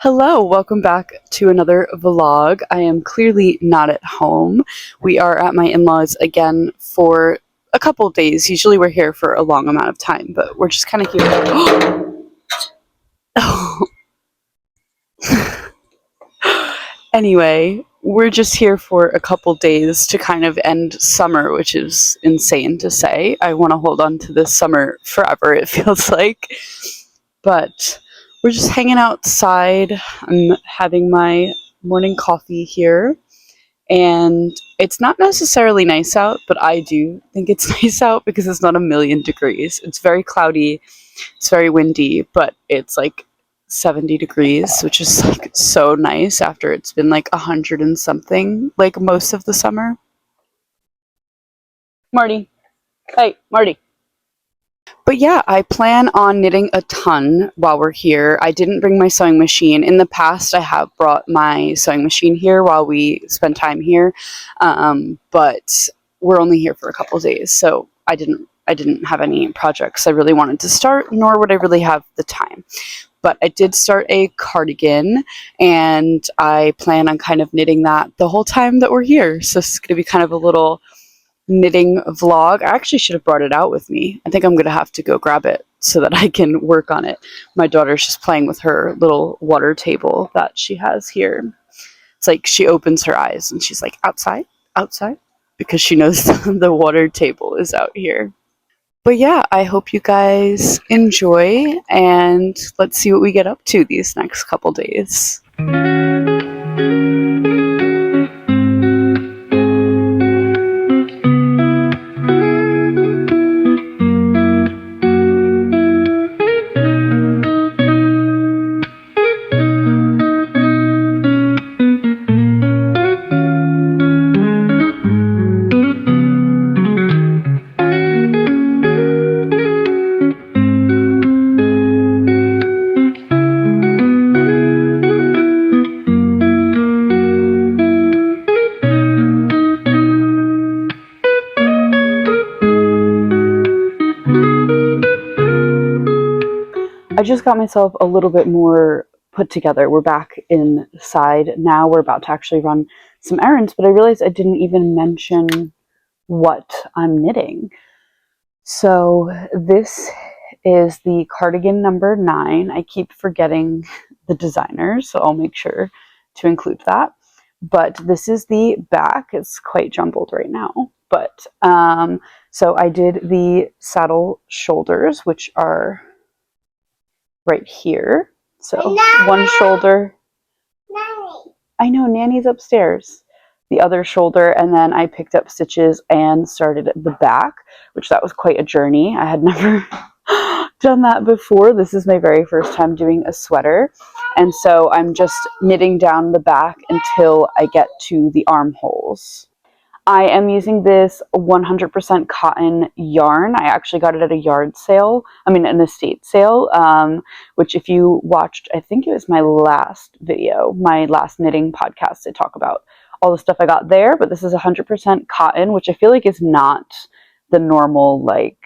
Hello, welcome back to another vlog. I am clearly not at home. We are at my in-laws again for a couple days. Usually we're here for a long amount of time, but we're just kind of here. Oh. Anyway, we're just here for a couple days to kind of end summer, which is insane to say. I want to hold on to this summer forever, it feels like. But we're just hanging outside. I'm having my morning coffee here, and it's not necessarily nice out, but I do think it's nice out because it's not a million degrees. It's very cloudy, it's very windy, but it's like 70 degrees, which is like so nice after it's been like 100 and something like most of the summer. Marty. Hey, Marty. But yeah, I plan on knitting a ton while we're here. I didn't bring my sewing machine. In the past, I have brought my sewing machine here while we spend time here, but we're only here for a couple of days, so I didn't have any projects I really wanted to start, nor would I really have the time. But I did start a cardigan, and I plan on kind of knitting that the whole time that we're here. So this is going to be kind of a little knitting vlog. I actually should have brought it out with me. I think I'm gonna have to go grab it so that I can work on it. My daughter's just playing with her little water table that she has here. It's like she opens her eyes and she's like, outside, outside, because she knows the water table is out here. But yeah, I hope you guys enjoy, and let's see what we get up to these next couple days. I just got myself a little bit more put together. We're back inside now. We're about to actually run some errands, but I realized I didn't even mention what I'm knitting. So this is the cardigan number 9. I keep forgetting the designers, so I'll make sure to include that. But this is the back. It's quite jumbled right now. But so I did the saddle shoulders, which are right here. So one shoulder. Nanny. I know, Nanny's upstairs. The other shoulder, and then I picked up stitches and started at the back, which that was quite a journey. I had never done that before. This is my very first time doing a sweater, and so I'm just knitting down the back until I get to the armholes. I am using this 100% cotton yarn. I actually got it at a yard sale, an estate sale, which if you watched, I think it was my last video, my last knitting podcast, I talk about all the stuff I got there, but this is 100% cotton, which I feel like is not the normal, like,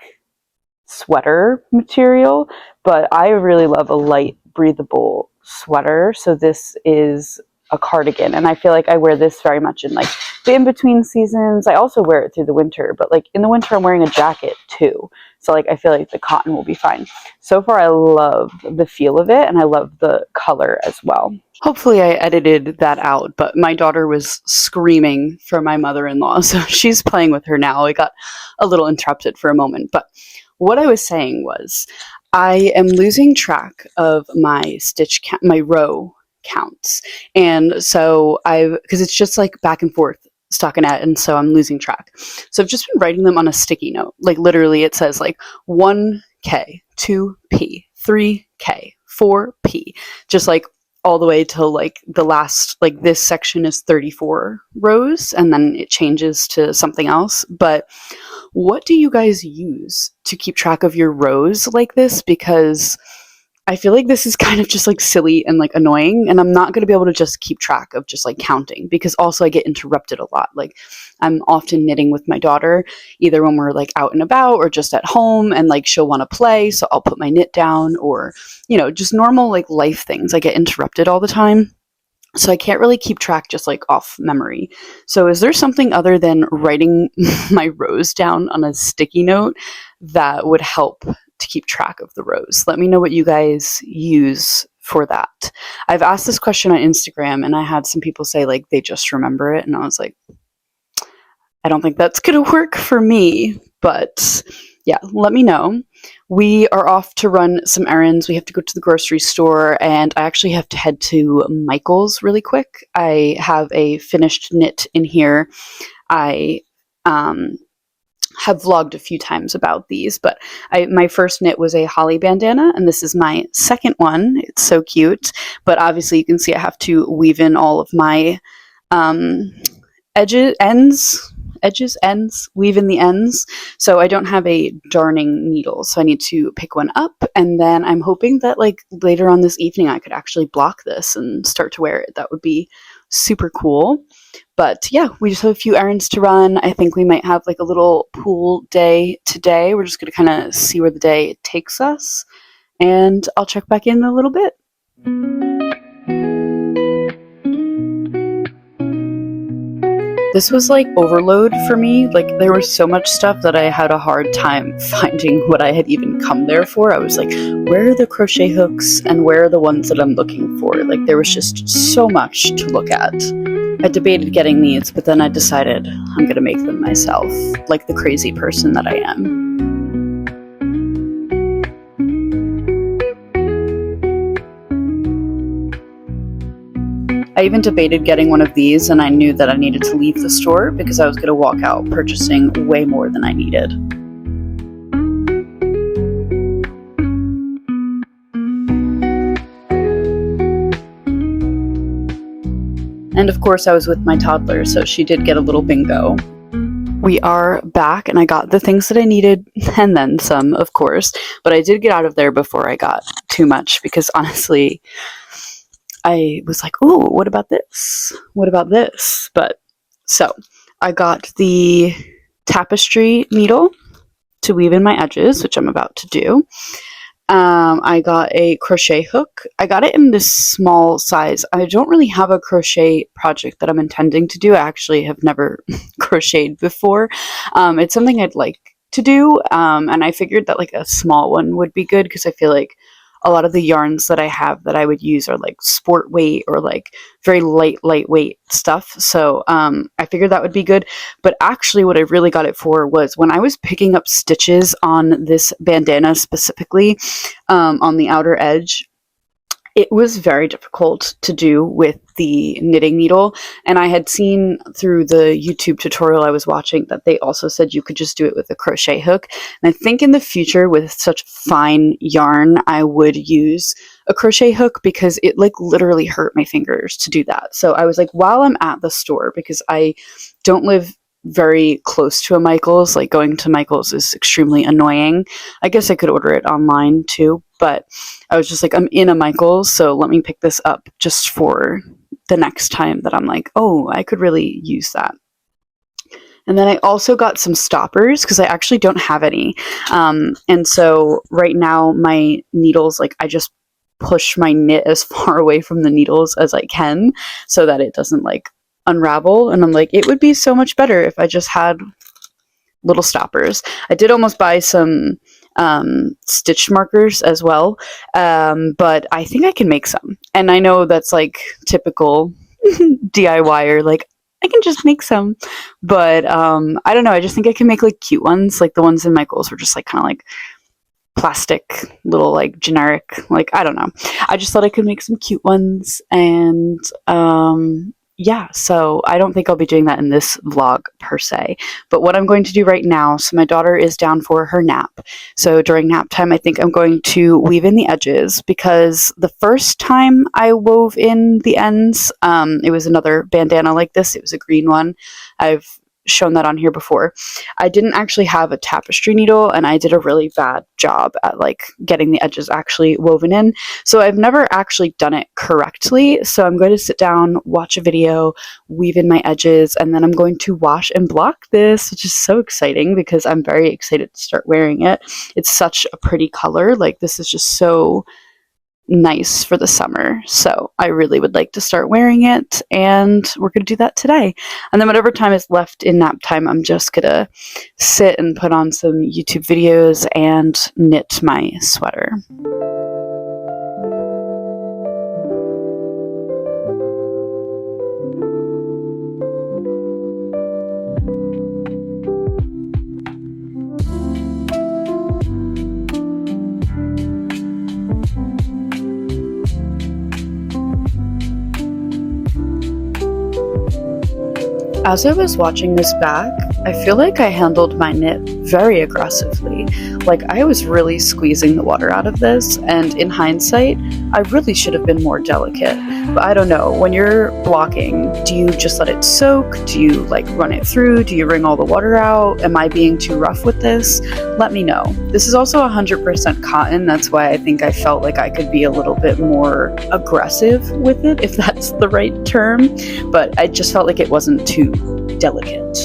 sweater material, but I really love a light, breathable sweater, so this is a cardigan, and I feel like I wear this very much in like the in-between seasons. I also wear it through the winter, but like in the winter I'm wearing a jacket too, so like I feel like the cotton will be fine. So far I love the feel of it, and I love the color as well. Hopefully I edited that out, but my daughter was screaming for my mother-in-law, so she's playing with her now. I got a little interrupted for a moment, but what I was saying was I am losing track of my stitch count, my row counts, and so because it's just like back and forth stockinette, and so I'm losing track. So I've just been writing them on a sticky note. Like literally it says like 1K, 2P, 3K, 4P, just like all the way till like the last, like this section is 34 rows, and then it changes to something else. But what do you guys use to keep track of your rows like this? Because I feel like this is kind of just like silly and like annoying, and I'm not going to be able to just keep track of just like counting, because also I get interrupted a lot. Like, I'm often knitting with my daughter, either when we're like out and about or just at home, and like she'll want to play, so I'll put my knit down, or, you know, just normal like life things. I get interrupted all the time. So I can't really keep track just like off memory. So is there something other than writing my rows down on a sticky note that would help to keep track of the rows? Let me know what you guys use for that. I've asked this question on Instagram, and I had some people say like they just remember it, and I was like, I don't think that's going to work for me, but yeah, let me know. We are off to run some errands. We have to go to the grocery store, and I actually have to head to Michael's really quick. I have a finished knit in here. I have vlogged a few times about these, but my first knit was a holly bandana, and this is my second one. It's so cute, but obviously you can see I have to weave in all of my ends, weave in the ends. So I don't have a darning needle, so I need to pick one up, and then I'm hoping that like later on this evening I could actually block this and start to wear it. That would be super cool. But yeah, we just have a few errands to run. I think we might have like a little pool day today. We're just going to kind of see where the day takes us, and I'll check back in a little bit. This was like overload for me. Like, there was so much stuff that I had a hard time finding what I had even come there for. I was like, where are the crochet hooks and where are the ones that I'm looking for? Like, there was just so much to look at. I debated getting these, but then I decided I'm gonna make them myself, like the crazy person that I am. I even debated getting one of these, and I knew that I needed to leave the store because I was going to walk out purchasing way more than I needed. And of course I was with my toddler, so she did get a little bingo. We are back, and I got the things that I needed, and then some, of course, but I did get out of there before I got too much, because honestly, I was like, ooh, what about this? What about this? But so I got the tapestry needle to weave in my edges, which I'm about to do. I got a crochet hook. I got it in this small size. I don't really have a crochet project that I'm intending to do. I actually have never crocheted before. It's something I'd like to do, and I figured that like a small one would be good, because I feel like a lot of the yarns that I have that I would use are like sport weight or like very lightweight stuff. So I figured that would be good. But actually what I really got it for was when I was picking up stitches on this bandana specifically, on the outer edge, it was very difficult to do with the knitting needle. And I had seen through the YouTube tutorial I was watching that they also said you could just do it with a crochet hook. And I think in the future with such fine yarn, I would use a crochet hook, because it like literally hurt my fingers to do that. So I was like, while I'm at the store, because I don't live very close to a Michael's, like going to Michael's is extremely annoying. I guess I could order it online too, but I was just like, I'm in a Michael's, so let me pick this up just for the next time that I'm like, oh, I could really use that. And then I also got some stoppers, because I actually don't have any. And so right now my needles, like I just push my knit as far away from the needles as I can so that it doesn't like unravel. And I'm like, it would be so much better if I just had little stoppers. I did almost buy some stitch markers as well, but I think I can make some. And I know that's like typical DIYer, like I can just make some, but I don't know, I just think I can make like cute ones. Like the ones in Michael's were just like kind of like plastic, little like generic, like I don't know, I just thought I could make some cute ones. And yeah, so I don't think I'll be doing that in this vlog per se, but what I'm going to do right now, so my daughter is down for her nap, so during nap time I think I'm going to weave in the edges, because the first time I wove in the ends, it was another bandana like this. It was a green one. I've shown that on here before. I didn't actually have a tapestry needle, and I did a really bad job at like getting the edges actually woven in. So I've never actually done it correctly. So I'm going to sit down, watch a video, weave in my edges, and then I'm going to wash and block this, which is so exciting because I'm very excited to start wearing it. It's such a pretty color. Like, this is just so nice for the summer. So I really would like to start wearing it, and we're going to do that today. And then whatever time is left in nap time, I'm just going to sit and put on some YouTube videos and knit my sweater. As I was watching this back, I feel like I handled my knit very aggressively. Like, I was really squeezing the water out of this, and in hindsight, I really should have been more delicate. But I don't know, when you're blocking, do you just let it soak? Do you like run it through? Do you wring all the water out? Am I being too rough with this? Let me know. This is also 100% cotton. That's why I think I felt like I could be a little bit more aggressive with it, if that's the right term. But I just felt like it wasn't too delicate.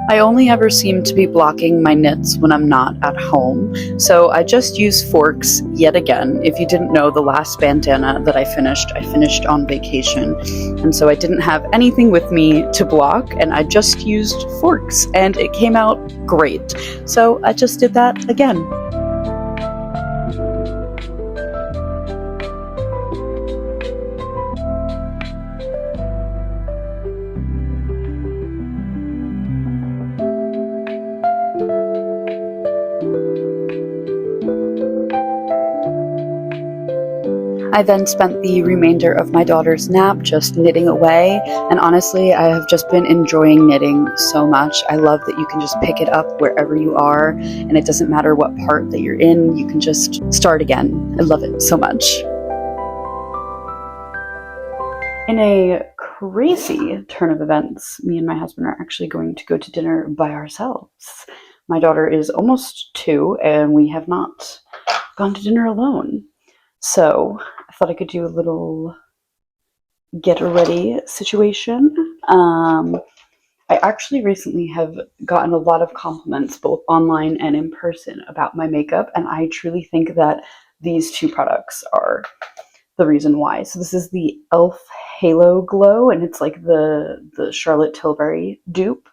I only ever seem to be blocking my knits when I'm not at home, so I just use forks yet again. If you didn't know, the last bandana that I finished on vacation, and so I didn't have anything with me to block, and I just used forks, and it came out great. So I just did that again. I then spent the remainder of my daughter's nap just knitting away, and honestly, I have just been enjoying knitting so much. I love that you can just pick it up wherever you are, and it doesn't matter what part that you're in, you can just start again. I love it so much. In a crazy turn of events, me and my husband are actually going to go to dinner by ourselves. My daughter is almost 2, and we have not gone to dinner alone. So I thought I could do a little get ready situation. I actually recently have gotten a lot of compliments, both online and in person, about my makeup, and I truly think that these 2 products are the reason why. So this is the e.l.f. Halo Glow, and it's like the Charlotte Tilbury dupe.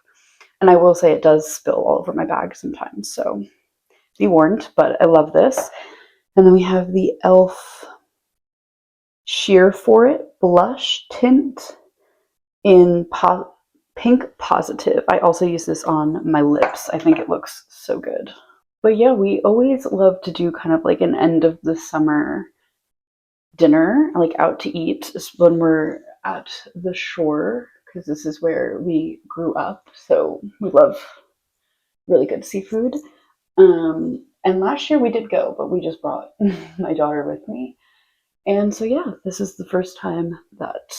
And I will say it does spill all over my bag sometimes, so be warned, but I love this. And then we have the e.l.f. Sheer For It blush tint in Pink Positive. I also use this on my lips. I think it looks so good. But yeah, we always love to do kind of like an end of the summer dinner, like out to eat, when we're at the shore, because this is where we grew up. So we love really good seafood. And last year we did go, but we just brought my daughter with me. And so yeah, this is the first time that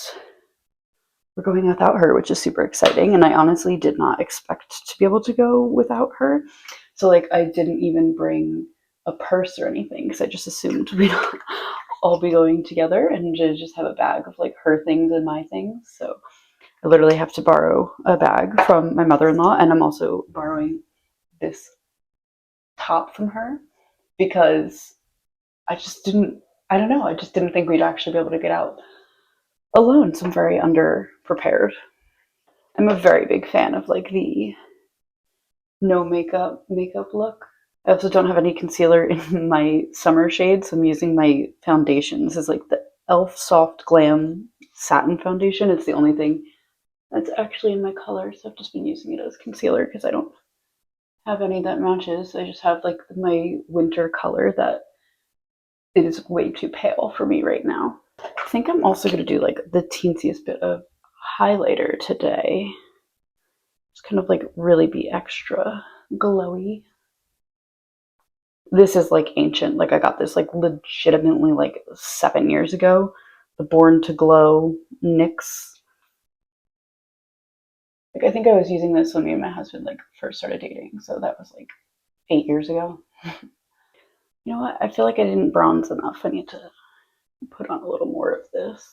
we're going without her, which is super exciting. And I honestly did not expect to be able to go without her. So like, I didn't even bring a purse or anything, because I just assumed we'd all be going together and just have a bag of like her things and my things. So I literally have to borrow a bag from my mother-in-law, and I'm also borrowing this top from her because I just didn't think we'd actually be able to get out alone. So I'm very underprepared. I'm a very big fan of like the no makeup look. I also don't have any concealer in my summer shade, so I'm using my foundation. This is like the e.l.f. Soft Glam Satin Foundation. It's the only thing that's actually in my color, so I've just been using it as concealer because I don't have any that matches. I just have like my winter color that is way too pale for me right now. I think I'm also going to do like the teensiest bit of highlighter today. Just kind of like really be extra glowy. This is like ancient. Like I got this like legitimately like 7 years ago. The Born to Glow NYX. Like I think I was using this when me and my husband like first started dating. So that was like 8 years ago. You know what? I feel like I didn't bronze enough. I need to put on a little more of this.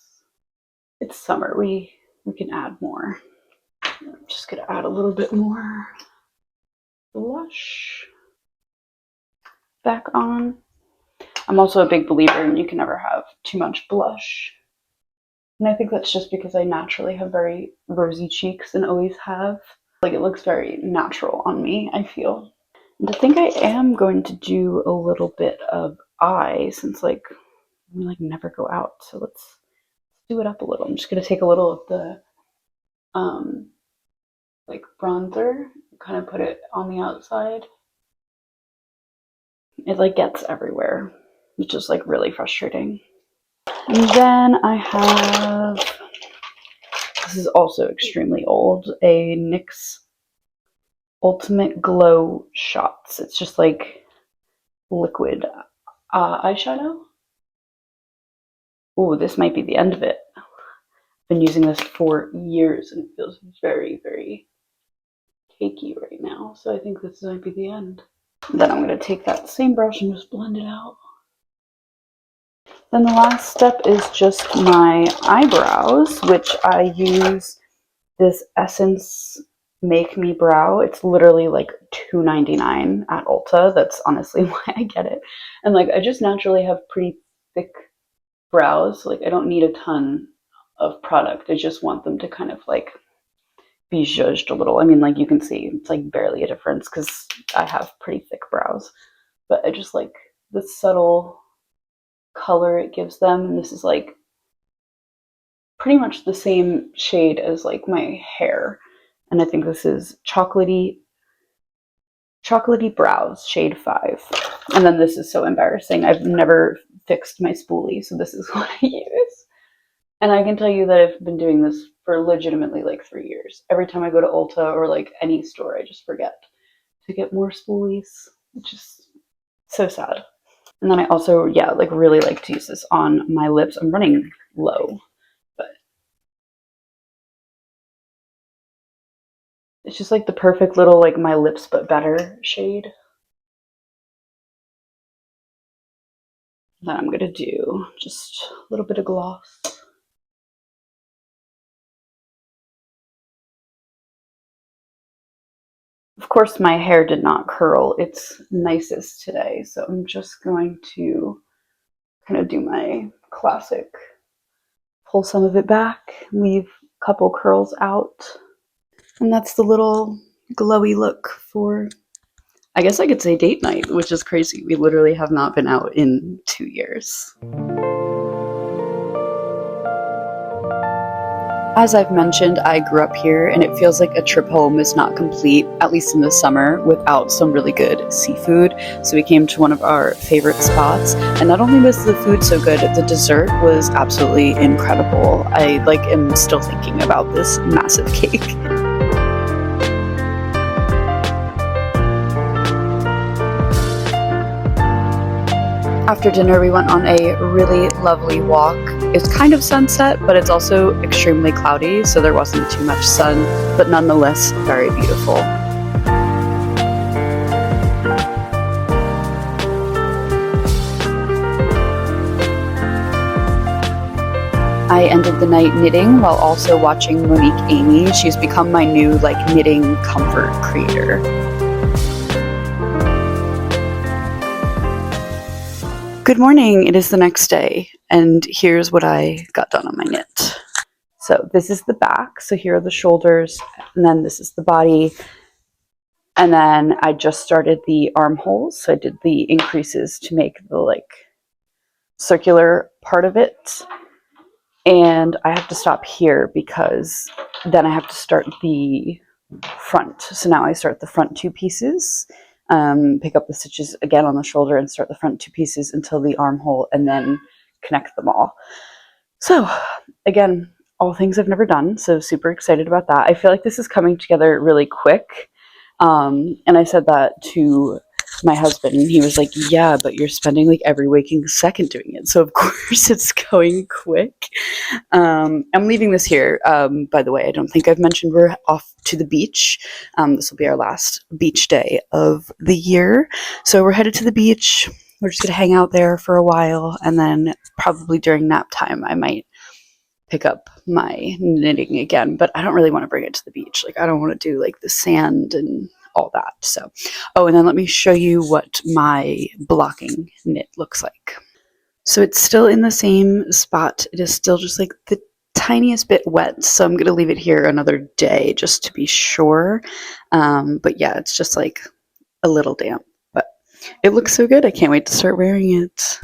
It's summer. We can add more. I'm just gonna add a little bit more blush back on. I'm also a big believer in you can never have too much blush. And I think that's just because I naturally have very rosy cheeks and always have. Like it looks very natural on me, I feel. And I think I am going to do a little bit of eye since like we like never go out. So let's do it up a little. I'm just gonna take a little of the like bronzer, kind of put it on the outside. It like gets everywhere. It's just like really frustrating. And then I have, this is also extremely old, a NYX Ultimate Glow Shots. It's just like liquid eyeshadow. Oh, this might be the end of it. I've been using this for years and it feels very, very cakey right now. So I think this might be the end. And then I'm going to take that same brush and just blend it out. Then the last step is just my eyebrows, which I use this Essence Make Me Brow. It's literally like $2.99 at Ulta. That's honestly why I get it. And like I just naturally have pretty thick brows. Like I don't need a ton of product. I just want them to kind of like be zhuzhed a little. I mean, like you can see it's like barely a difference because I have pretty thick brows. But I just like the subtle color it gives them. And this is like pretty much the same shade as like my hair. And I think this is chocolatey brows, shade 5. And then this is so embarrassing. I've never fixed my spoolie, so this is what I use. And I can tell you that I've been doing this for legitimately like 3 years. Every time I go to Ulta or like any store, I just forget to get more spoolies, which is so sad. And then I also, yeah, like really like to use this on my lips. I'm running low, but it's just like the perfect little like my lips but better shade. Then I'm gonna do just a little bit of gloss. Of course, my hair did not curl its nicest today, so I'm just going to kind of do my classic, pull some of it back, leave a couple curls out. And that's the little glowy look for, I guess I could say, date night, which is crazy. We literally have not been out in 2 years. As I've mentioned, I grew up here and it feels like a trip home is not complete, at least in the summer, without some really good seafood. So we came to one of our favorite spots, and not only was the food so good, the dessert was absolutely incredible. I like am still thinking about this massive cake. After dinner, we went on a really lovely walk. It's kind of sunset, but it's also extremely cloudy, so there wasn't too much sun, but nonetheless, very beautiful. I ended the night knitting while also watching Monique Amy. She's become my new knitting comfort creator. Good morning, it is the next day, and here's what I got done on my knit. So this is the back, so here are the shoulders, and then this is the body. And then I just started the armholes. So I did the increases to make the like circular part of it. And I have to stop here because then I have to start the front. So now I start the front two pieces, pick up the stitches again on the shoulder and start the front two pieces until the armhole and then connect them all. So again, all things I've never done. So super excited about that. I feel like this is coming together really quick. And I said that to my husband and he was like, yeah, but you're spending like every waking second doing it. So of course it's going quick. I'm leaving this here. By the way, I don't think I've mentioned we're off to the beach. This will be our last beach day of the year. So we're headed to the beach. We're just going to hang out there for a while. And then probably during nap time, I might pick up my knitting again, but I don't really want to bring it to the beach. Like I don't want to do like the sand and all that. So, oh, and then let me show you what my blocking knit looks like. So it's still in the same spot. It is still just like the tiniest bit wet. So I'm going to leave it here another day just to be sure. But yeah, it's just like a little damp, but it looks so good. I can't wait to start wearing it.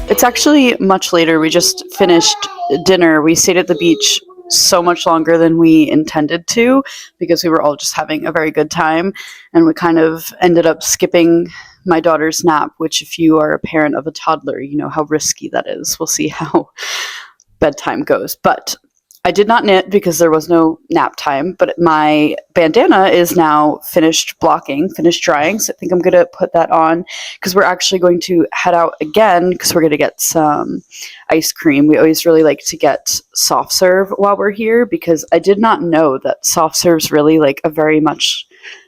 It's actually much later. We just finished dinner. We stayed at the beach so much longer than we intended to because we were all just having a very good time. And we kind of ended up skipping my daughter's nap, which if you are a parent of a toddler, you know how risky that is. We'll see how bedtime goes. But I did not knit because there was no nap time, but my bandana is now finished blocking, finished drying. So I think I'm going to put that on because we're actually going to head out again because we're going to get some ice cream. We always really like to get soft serve while we're here because I did not know that soft serve's really like a very much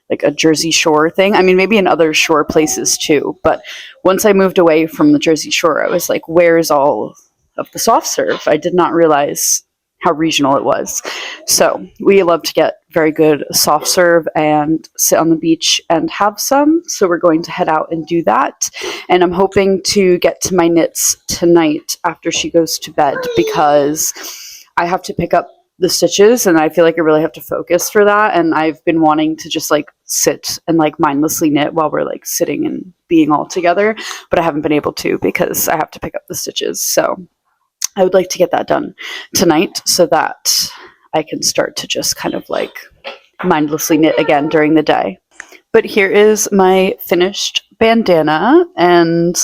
like a Jersey Shore thing. I mean, maybe in other shore places too, but once I moved away from the Jersey Shore, I was like, where's all of the soft serve? I did not realize how regional it was. So we love to get very good soft serve and sit on the beach and have some. So we're going to head out and do that. And I'm hoping to get to my knits tonight after she goes to bed because I have to pick up the stitches and I feel like I really have to focus for that. And I've been wanting to just like sit and like mindlessly knit while we're like sitting and being all together, but I haven't been able to because I have to pick up the stitches. So I would like to get that done tonight so that I can start to just kind of like mindlessly knit again during the day. But here is my finished bandana and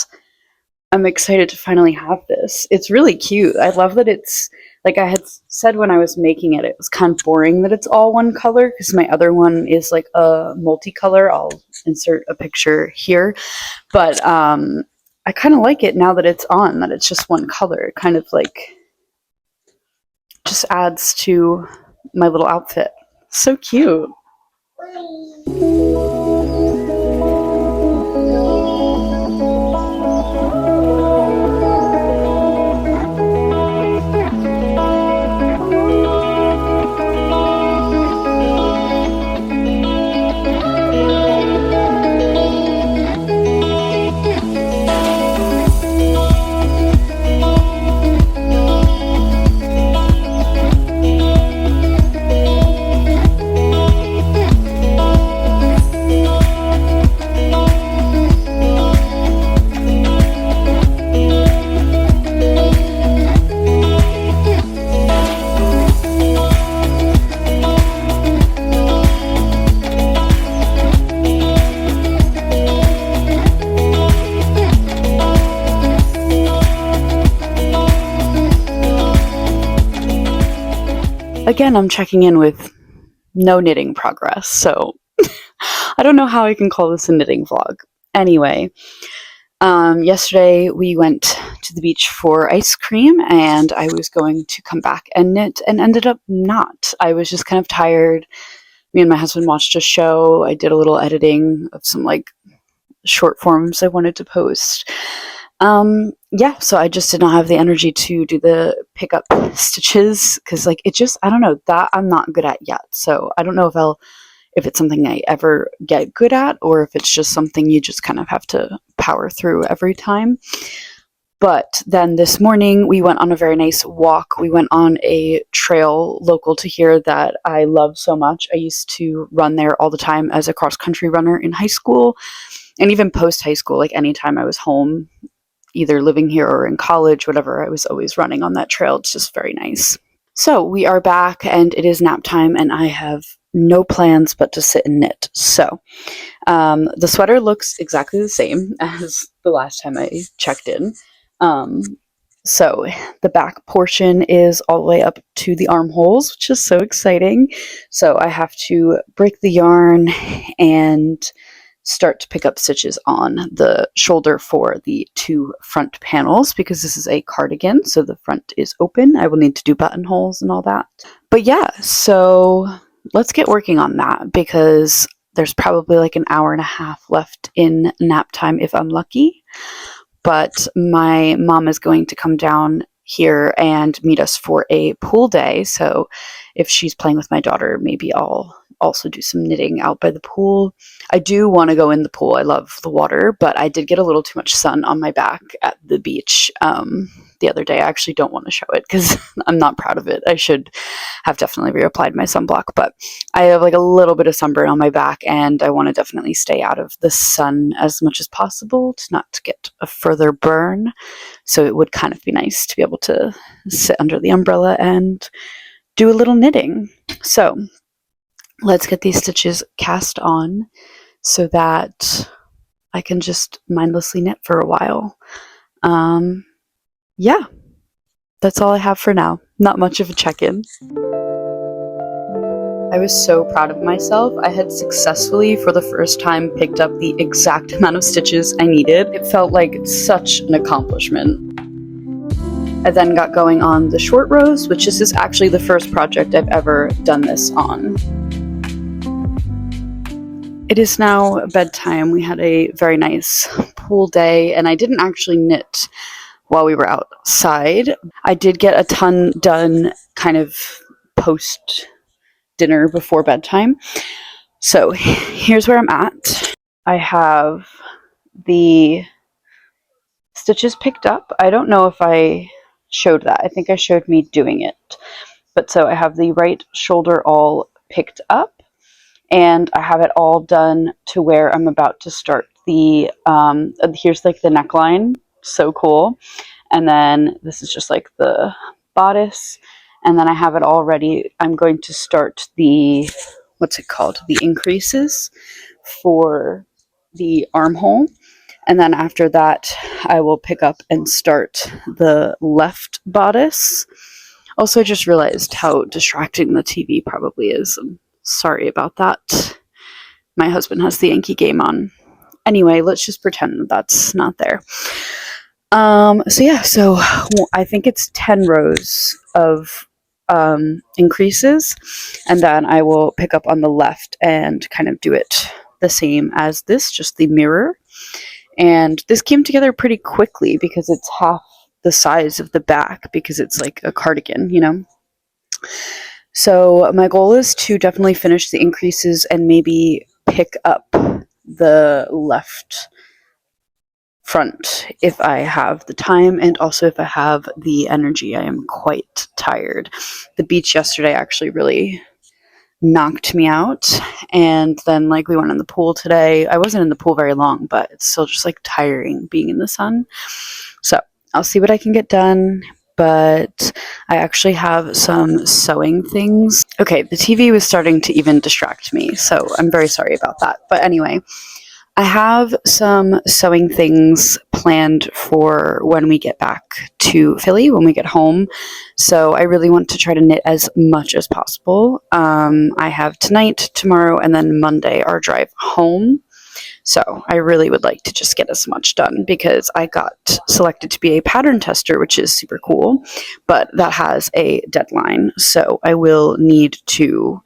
I'm excited to finally have this. It's really cute. I love that it's, like I had said when I was making it, it was kind of boring that it's all one color because my other one is like a multicolor. I'll insert a picture here. But I kind of like it now that it's on, that it's just one color. It kind of like just adds to my little outfit. So cute. Again, I'm checking in with no knitting progress, so I don't know how I can call this a knitting vlog. Anyway, yesterday we went to the beach for ice cream, and I was going to come back and knit and ended up not. I was just kind of tired. Me and my husband watched a show. I did a little editing of some like short forms I wanted to post. Yeah, so I just did not have the energy to do the pickup stitches because like it just, I don't know, that I'm not good at yet. So I don't know if it's something I ever get good at or if it's just something you just kind of have to power through every time. But then this morning we went on a very nice walk. We went on a trail local to here that I love so much. I used to run there all the time as a cross-country runner in high school and even post-high school, like anytime I was home, either living here or in college, whatever, I was always running on that trail. It's just very nice. So we are back and it is nap time and I have no plans but to sit and knit. So the sweater looks exactly the same as the last time I checked in. So the back portion is all the way up to the armholes, which is so exciting. So I have to break the yarn and start to pick up stitches on the shoulder for the two front panels because this is a cardigan, so the front is open. I will need to do buttonholes and all that. But yeah, so let's get working on that because there's probably like an hour and a half left in nap time if I'm lucky. But my mom is going to come down here and meet us for a pool day. So if she's playing with my daughter, maybe I'll also do some knitting out by the pool. I do want to go in the pool. I love the water, but I did get a little too much sun on my back at the beach the other day. I actually don't want to show it because I'm not proud of it. I should have definitely reapplied my sunblock, but I have like a little bit of sunburn on my back and I want to definitely stay out of the sun as much as possible to not get a further burn. So it would kind of be nice to be able to sit under the umbrella and do a little knitting. So let's get these stitches cast on so that I can just mindlessly knit for a while. Yeah, that's all I have for now. Not much of a check-in. I was so proud of myself. I had successfully, for the first time, picked up the exact amount of stitches I needed. It felt like such an accomplishment. I then got going on the short rows, which this is actually the first project I've ever done this on. It is now bedtime. We had a very nice pool day, and I didn't actually knit while we were outside. I did get a ton done kind of post dinner before bedtime. So here's where I'm at. I have the stitches picked up. I don't know if I showed that. I think I showed me doing it. But so I have the right shoulder all picked up and I have it all done to where I'm about to start the, here's like the neckline. So cool. And then this is just like the bodice. And then I have it all ready. I'm going to start the, what's it called? The increases for the armhole. And then after that, I will pick up and start the left bodice. Also, I just realized how distracting the TV probably is. I'm sorry about that. My husband has the Yankee game on. Anyway, let's just pretend that that's not there. So I think it's 10 rows of increases, and then I will pick up on the left and kind of do it the same as this, just the mirror. And this came together pretty quickly because it's half the size of the back because it's like a cardigan, you know? So my goal is to definitely finish the increases and maybe pick up the left front if I have the time and also if I have the energy. I am quite tired. The beach yesterday actually really knocked me out, and then like we went in the pool today. I wasn't in the pool very long, but it's still just like tiring being in the sun. So I'll see what I can get done, but I actually have some sewing things. Okay, the TV was starting to even distract me, so I'm very sorry about that. But anyway, I have some sewing things planned for when we get back to Philly, when we get home. So I really want to try to knit as much as possible. I have tonight, tomorrow, and then Monday our drive home. So I really would like to just get as much done because I got selected to be a pattern tester, which is super cool, but that has a deadline. So I will need to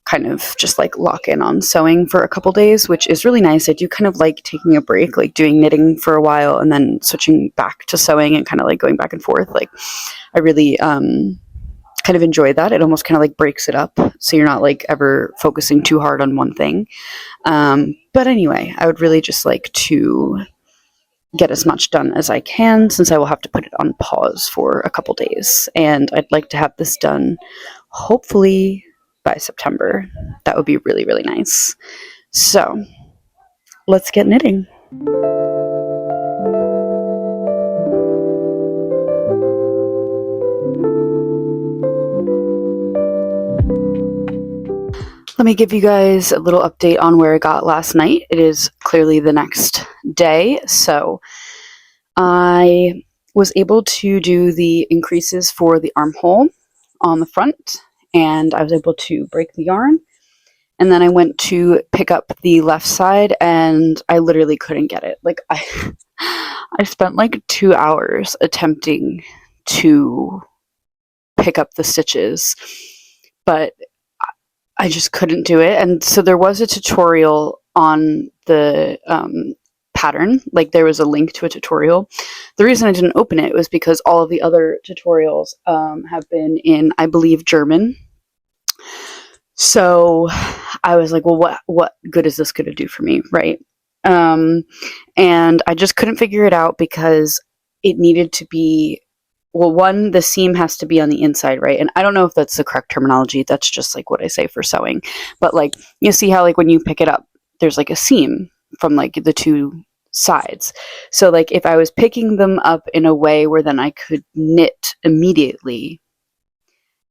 kind of just like lock in on sewing for a couple days, which is really nice. I do kind of like taking a break, like doing knitting for a while and then switching back to sewing and kind of like going back and forth. Like I really kind of enjoy that. It almost kind of like breaks it up so you're not like ever focusing too hard on one thing. But anyway, I would really just like to get as much done as I can since I will have to put it on pause for a couple days. And I'd like to have this done hopefully by September. That would be really, really nice. So let's get knitting. Let me give you guys a little update on where I got last night. It is clearly the next day, so I was able to do the increases for the armhole on the front, and I was able to break the yarn. And then I went to pick up the left side, and I literally couldn't get it. Like I spent like 2 hours attempting to pick up the stitches, but I just couldn't do it. And so there was a tutorial on the pattern, like there was a link to a tutorial. The reason I didn't open it was because all of the other tutorials have been in, I believe, German. So I was like, well, what good is this going to do for me, right? And I just couldn't figure it out because it needed to be, well, one, the seam has to be on the inside, right? And I don't know if that's the correct terminology. That's just like what I say for sewing. But like, you see how like when you pick it up, there's like a seam from like the two sides. So like if I was picking them up in a way where then I could knit immediately,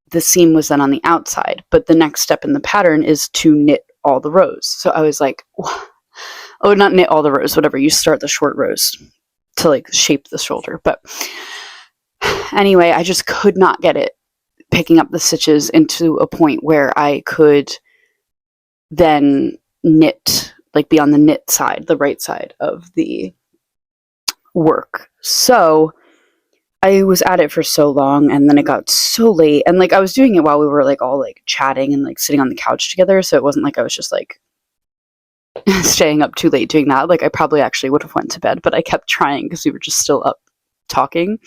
the seam was then on the outside. But the next step in the pattern is to knit all the rows. So I was like, oh, not knit all the rows, whatever. You start the short rows to like shape the shoulder. But anyway, I just could not get it picking up the stitches into a point where I could then knit, like be on the knit side, the right side of the work. So I was at it for so long, and then it got so late, and like I was doing it while we were like all like chatting and like sitting on the couch together, so it wasn't like I was just like staying up too late doing that. Like I probably actually would have went to bed, but I kept trying because we were just still up talking.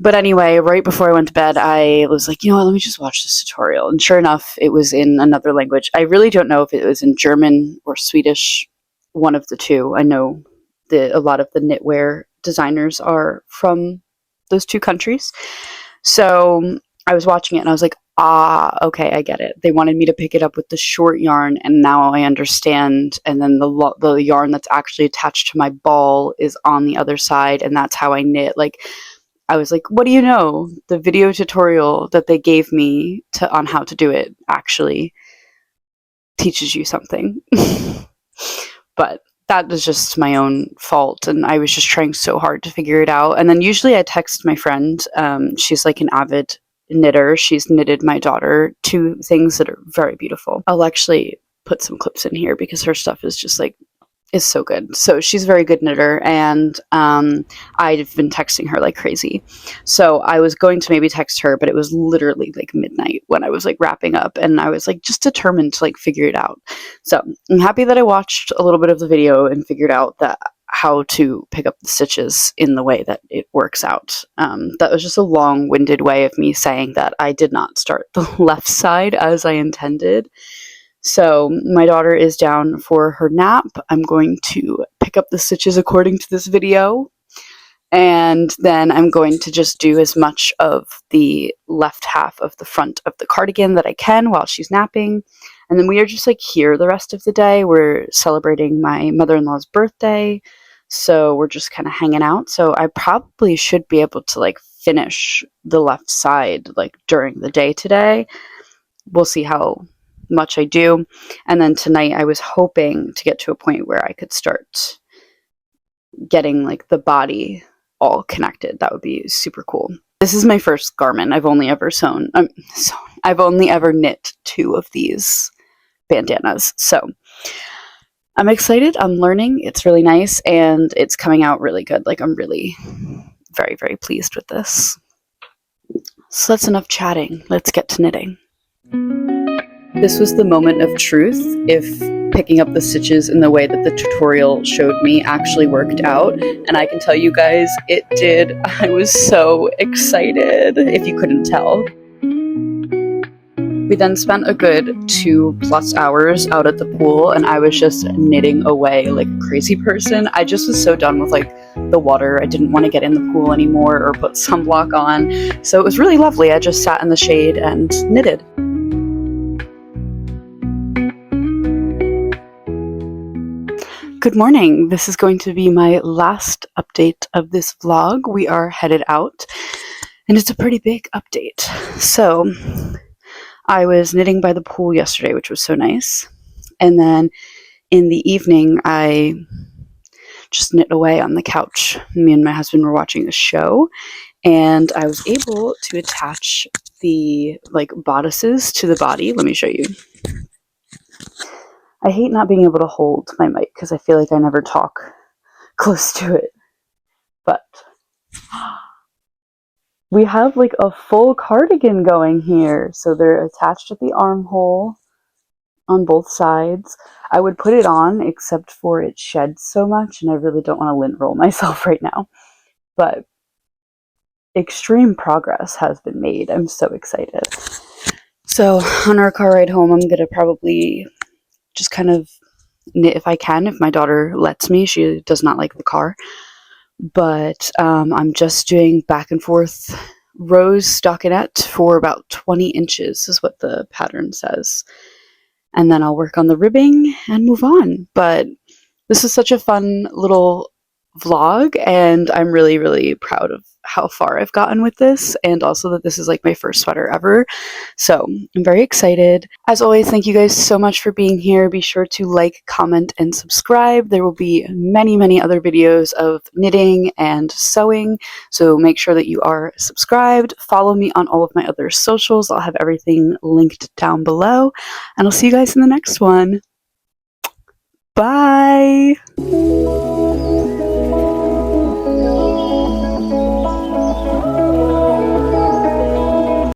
But anyway, right before I went to bed, I was like, you know what, let me just watch this tutorial. And sure enough, it was in another language. I really don't know if it was in German or Swedish, one of the two. I know a lot of the knitwear designers are from those two countries. So I was watching it and I was like, okay, I get it. They wanted me to pick it up with the short yarn, and now I understand. And then the yarn that's actually attached to my ball is on the other side, and that's how I knit. Like, I was like, what do you know? The video tutorial that they gave me on how to do it actually teaches you something. But that was just my own fault, and I was just trying so hard to figure it out. And then usually I text my friend. She's like an avid knitter. She's knitted my daughter 2 things that are very beautiful. I'll actually put some clips in here because her stuff is just like, is so good. So she's a very good knitter, and I've been texting her like crazy. So I was going to maybe text her, but it was literally like midnight when I was like wrapping up, and I was like just determined to like figure it out. So I'm happy that I watched a little bit of the video and figured out that how to pick up the stitches in the way that it works out. That was just a long-winded way of me saying that I did not start the left side as I intended. So my daughter is down for her nap. I'm going to pick up the stitches according to this video, and then I'm going to just do as much of the left half of the front of the cardigan that I can while she's napping. And then we are just like here the rest of the day. We're celebrating my mother-in-law's birthday, so we're just kind of hanging out. So I probably should be able to like finish the left side like during the day today. We'll see how much I do. And then tonight I was hoping to get to a point where I could start getting like the body all connected. That would be super cool. This is my first garment. I've only ever I've only ever knit 2 of these bandanas. So I'm excited. I'm learning. It's really nice and it's coming out really good. Like, I'm really very, very pleased with this. So that's enough chatting. Let's get to knitting. This was the moment of truth, if picking up the stitches in the way that the tutorial showed me actually worked out. And I can tell you guys, it did. I was so excited, if you couldn't tell. We then spent a good 2+ hours out at the pool, and I was just knitting away like a crazy person. I just was so done with like the water. I didn't want to get in the pool anymore or put sunblock on. So it was really lovely. I just sat in the shade and knitted. Good morning. This is going to be my last update of this vlog. We are headed out, and it's a pretty big update. So I was knitting by the pool yesterday, which was so nice. And then in the evening, I just knit away on the couch. Me and my husband were watching a show, and I was able to attach the like bodices to the body. Let me show you. I hate not being able to hold my mic because I feel like I never talk close to it. But we have like a full cardigan going here. So they're attached at the armhole on both sides. I would put it on, except for it sheds so much, and I really don't want to lint roll myself right now. But extreme progress has been made. I'm so excited. So on our car ride home, I'm going to probably just kind of knit if I can, if my daughter lets me. She does not like the car. But I'm just doing back and forth rows stockinette for about 20 inches is what the pattern says. And then I'll work on the ribbing and move on. But this is such a fun little vlog, and I'm really, really proud of how far I've gotten with this, and also that this is like my first sweater ever. So I'm very excited. As always, thank you guys so much for being here. Be sure to like, comment, and subscribe. There will be many, many other videos of knitting and sewing, so make sure that you are subscribed. Follow me on all of my other socials. I'll have everything linked down below, and I'll see you guys in the next one. Bye!